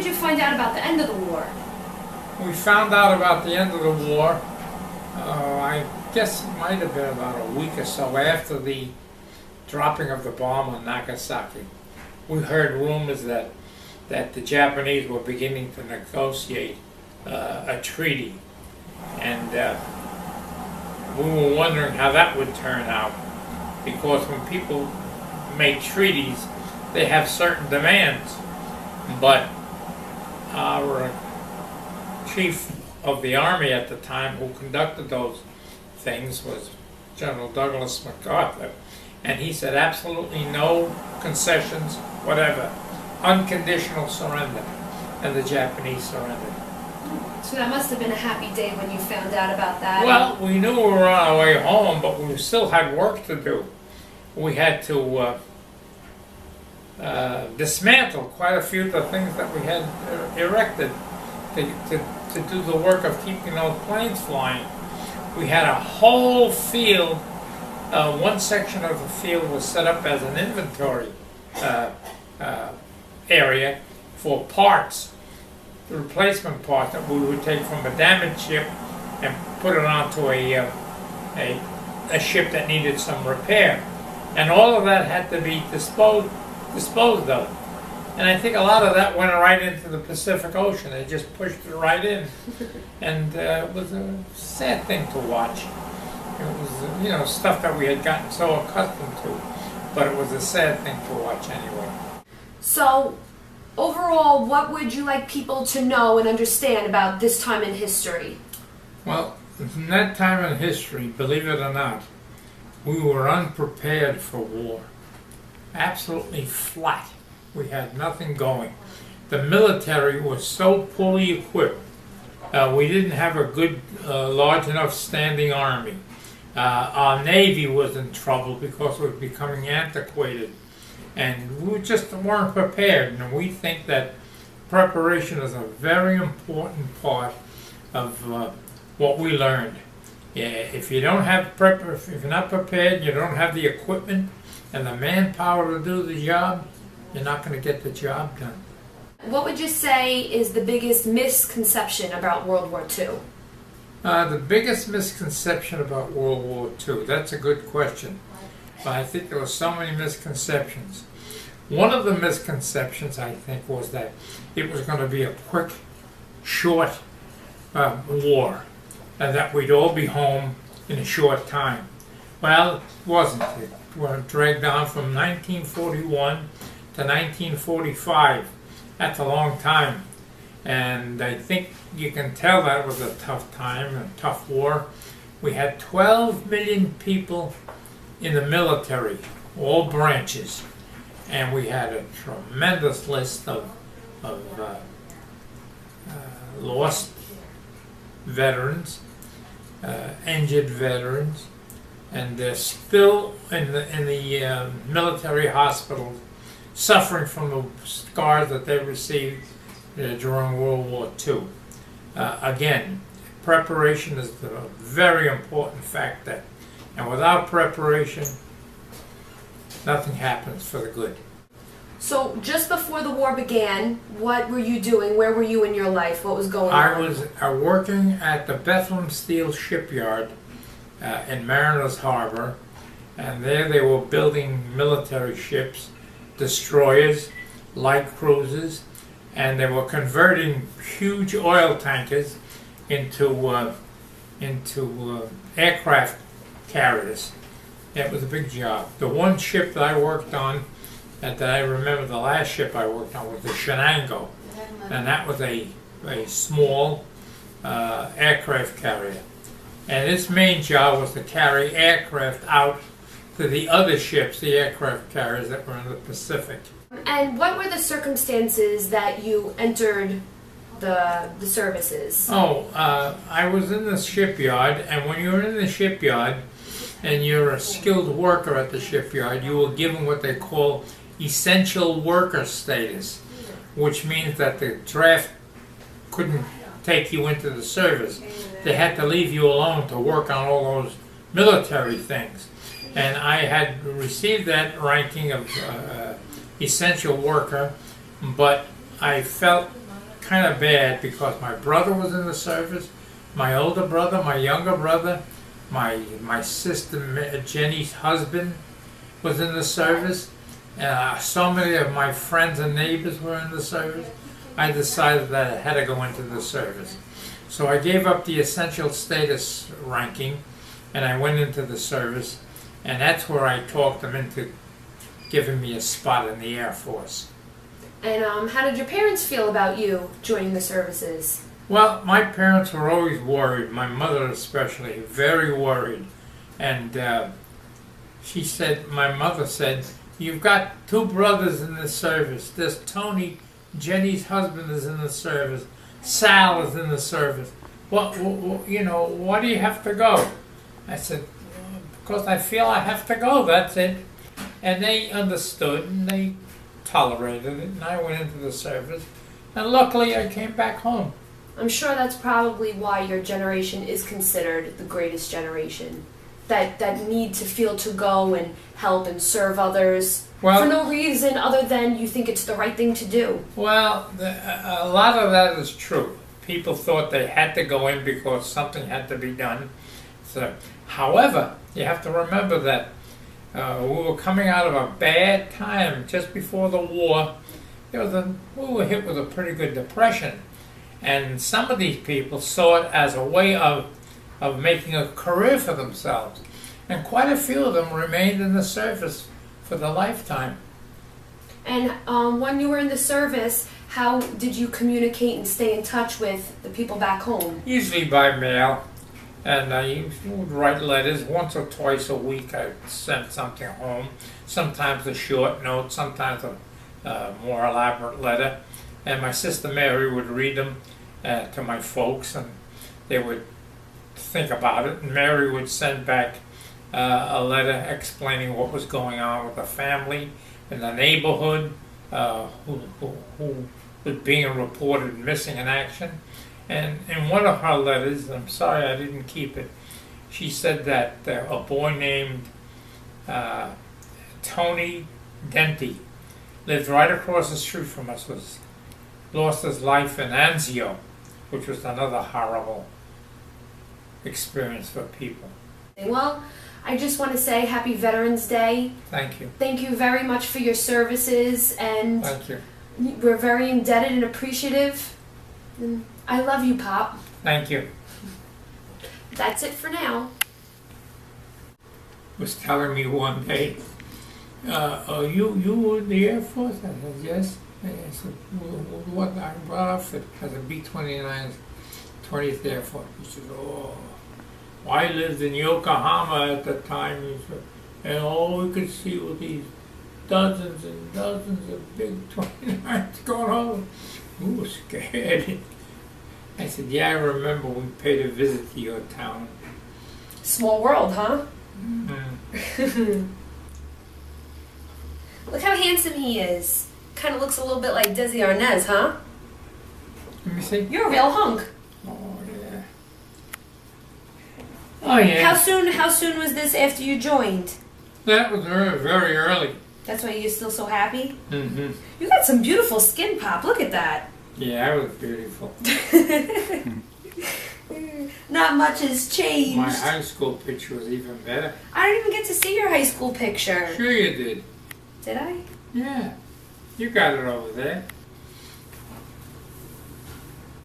did you find out about the end of the war? We found out about the end of the war, I guess it might have been about a week or so after the dropping of the bomb on Nagasaki. We heard rumors that the Japanese were beginning to negotiate a treaty, and we were wondering how that would turn out, because when people make treaties, they have certain demands, but our chief of the army at the time who conducted those things was General Douglas MacArthur, and he said absolutely no concessions, whatever, unconditional surrender, and the Japanese surrendered. So that must have been a happy day when you found out about that. Well, we knew we were on our way home, but we still had work to do. We had to dismantle quite a few of the things that we had erected to do the work of keeping those planes flying. We had a whole field, one section of the field was set up as an inventory area for parts, the replacement parts that we would take from a damaged ship and put it onto a ship that needed some repair. And all of that had to be disposed of. And I think a lot of that went right into the Pacific Ocean. They just pushed it right in. And it was a sad thing to watch. It was, you know, stuff that we had gotten so accustomed to. But it was a sad thing to watch anyway. So, overall, what would you like people to know and understand about this time in history? Well, in that time in history, believe it or not, we were unprepared for war. Absolutely flat. We had nothing going. The military was so poorly equipped. We didn't have a good, large enough standing army. Our Navy was in trouble because it was becoming antiquated. And we just weren't prepared. And we think that preparation is a very important part of what we learned. Yeah, if you don't have if you're not prepared, you don't have the equipment and the manpower to do the job, you're not going to get the job done. What would you say is the biggest misconception about World War II? The biggest misconception about World War II, that's a good question. But I think there were so many misconceptions. One of the misconceptions, I think, was that it was going to be a quick, short war, and that we'd all be home in a short time. Well, it wasn't. It was dragged on from 1941 to 1945. That's a long time. And I think you can tell that it was a tough time, a tough war. We had 12 million people in the military, all branches. And we had a tremendous list of lost veterans, injured veterans, and they're still in the military hospitals suffering from the scars that they received during World War II. Again, preparation is a very important factor, and without preparation, nothing happens for the good. So, just before the war began, what were you doing? Where were you in your life? What was going on? I was working at the Bethlehem Steel Shipyard in Mariners Harbor, and there they were building military ships, destroyers, light cruisers, and they were converting huge oil tankers into aircraft carriers. It was a big job. The one ship that I worked on, that I remember the last ship I worked on, was the Shenango, and that was a small aircraft carrier. And its main job was to carry aircraft out to the other ships, the aircraft carriers that were in the Pacific. And what were the circumstances that you entered the services? I was in the shipyard, and when you're in the shipyard and you're a skilled worker at the shipyard, you were given what they call essential worker status, which means that the draft couldn't take you into the service. They had to leave you alone to work on all those military things. And I had received that ranking of essential worker, but I felt kind of bad because my brother was in the service, my older brother, my younger brother, my sister Jenny's husband was in the service. So many of my friends and neighbors were in the service. I decided that I had to go into the service. So I gave up the essential status ranking and I went into the service, and that's where I talked them into giving me a spot in the Air Force. And how did your parents feel about you joining the services? Well, my parents were always worried, my mother especially, very worried. And my mother said, "You've got two brothers in the service. There's Tony, Jenny's husband, is in the service. Sal is in the service. Why do you have to go?" I said, "Because I feel I have to go, that's it." And they understood and they tolerated it, and I went into the service. And luckily I came back home. I'm sure that's probably why your generation is considered the greatest generation. That need to feel to go and help and serve others for no reason other than you think it's the right thing to do. Well, a lot of that is true. People thought they had to go in because something had to be done. So, however, you have to remember that we were coming out of a bad time just before the war. We were hit with a pretty good depression. And some of these people saw it as a way of making a career for themselves. And quite a few of them remained in the service for their lifetime. And when you were in the service, how did you communicate and stay in touch with the people back home? Usually by mail. And I would write letters. Once or twice a week I'd send something home. Sometimes a short note, sometimes a more elaborate letter. And my sister Mary would read them to my folks, and they would think about it. And Mary would send back a letter explaining what was going on with the family in the neighborhood, who was being reported missing in action. And in one of her letters, I'm sorry I didn't keep it, she said that a boy named Tony Denty lived right across the street from us, lost his life in Anzio, which was another horrible experience for people. Well, I just want to say Happy Veterans Day. Thank you. Thank you very much for your services, and thank you. We're very indebted and appreciative. And I love you, Pop. Thank you. That's it for now. Was telling me one day, you were in the Air Force? I said, yes. I said, what I brought off it as a B-29, 20th Air Force. He said, oh, I lived in Yokohama at the time, he said, and all we could see were these dozens and dozens of big 29s going over. We were scared. I said, yeah, I remember we paid a visit to your town. Small world, huh? Mm-hmm. Look how handsome he is. Kind of looks a little bit like Desi Arnaz, huh? Let me see. You're a real hunk. Oh, yeah. Oh, yeah. How soon was this after you joined? That was very, very early. That's why you're still so happy? Mm-hmm. You got some beautiful skin, Pop. Look at that. Yeah, I was beautiful. Not much has changed. My high school picture was even better. I didn't even get to see your high school picture. Sure you did. Did I? Yeah. You got it over there.